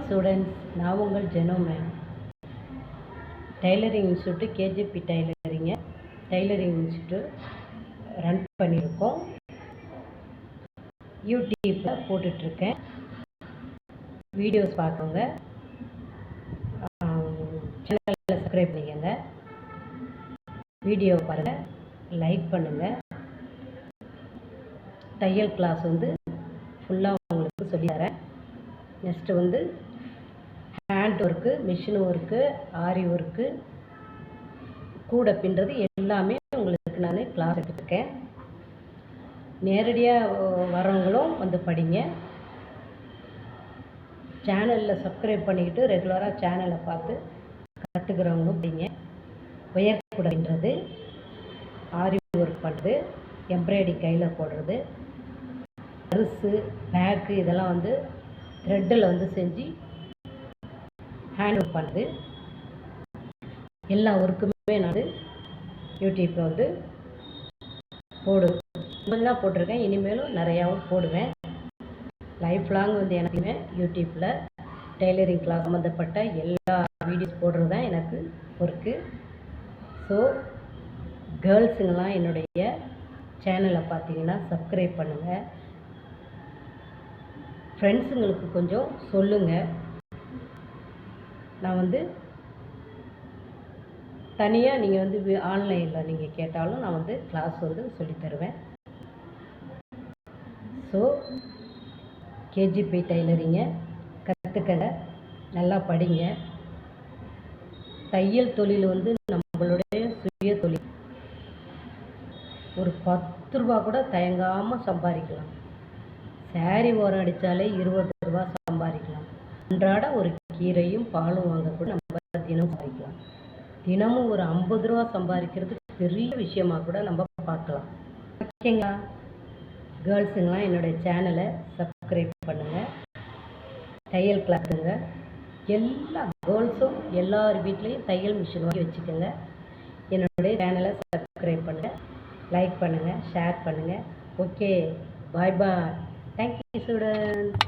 Students, நான் உங்கள் Jeno ma'am. Tailoring institute KGP tailoring institute run பண்ணியிருக்கோம். யூடியூப்பில் போட்டுட்ருக்கேன். வீடியோஸ் பார்க்கோங்க. சேனலில் சப்ஸ்கிரைப் பண்ணிக்கோங்க. வீடியோ பாருங்கள், லைக் பண்ணுங்கள். தையல் கிளாஸ் ஃபுல்லாக உங்களுக்கு சொல்லித்தரேன். Next hand work, machine work, aari work, கூடை பின்னுறது எல்லாமே உங்களுக்கு நான் கிளாஸ் எடுத்துருக்கேன். நேரடியாக வரவங்களும் படிங்க. சேனலில் சப்ஸ்கிரைப் பண்ணிக்கிட்டு ரெகுலராக சேனலை பார்த்து கற்றுக்கிறவங்களும் படிங்க. ஒயர் கூடை பின்னுறது, ஆரி ஒர்க் பண்ணுறது, எம்ப்ராய்டரி கையில் போடுறது, பர்ஸு, பேக்கு இதெல்லாம் த்ரெட்டில் செஞ்சு ஹேண்ட் ஒர்க் பண்ணுறது, எல்லா ஒர்க்குமே நான் யூடியூப்பில் இப்போதான் போட்டிருக்கேன். இனிமேலும் நிறையாவும் போடுவேன். லைஃப் லாங் எனக்குமே யூடியூப்பில் டெய்லரிங் கிளாஸ் சம்மந்தப்பட்ட எல்லா வீடியோஸ் போடுறது தான் எனக்கு ஒர்க்கு. ஸோ கேர்ள்ஸுங்கெல்லாம் என்னுடைய சேனலை பார்த்தீங்கன்னா சப்ஸ்கிரைப் பண்ணுங்கள். ஃப்ரெண்ட்ஸுங்களுக்கு கொஞ்சம் சொல்லுங்கள். நான் தனியாக நீங்கள் ஆன்லைனில் நீங்கள் கேட்டாலும் நான் கிளாஸ் சொல்லித்தருவேன். ஸோ கேஜிபி டைலரிங்கை கற்றுக்கங்க, நல்லா படிங்க. தையல் தொழில் நம்மளுடைய சுய தொழில். ஒரு 10 ரூபா கூட தயங்காமல் சம்பாதிக்கலாம். சாரி ஓரம் அடித்தாலே 20 ரூபா சம்பாதிக்கலாம். அன்றாட ஒரு கீரையும் பாலும் வாங்கக்கூட நம்ம தினம் சம்பாதிக்கலாம். தினமும் ஒரு 50 ரூபா சம்பாதிக்கிறது பெரிய விஷயமாக கூட நம்ம பார்க்கலாம். ஓகேங்களா? கேர்ள்ஸுங்களாம் என்னுடைய சேனலை சப்ஸ்கிரைப் பண்ணுங்கள். தையல் கிளாஸுங்க எல்லா கேர்ள்ஸும் எல்லார் வீட்லேயும் தையல் மிஷின் வாங்கி வச்சுக்கோங்க. என்னுடைய சேனலை சப்ஸ்கிரைப் பண்ணுங்கள், லைக் பண்ணுங்கள், ஷேர் பண்ணுங்கள். Okay, bye bye. Thank you students.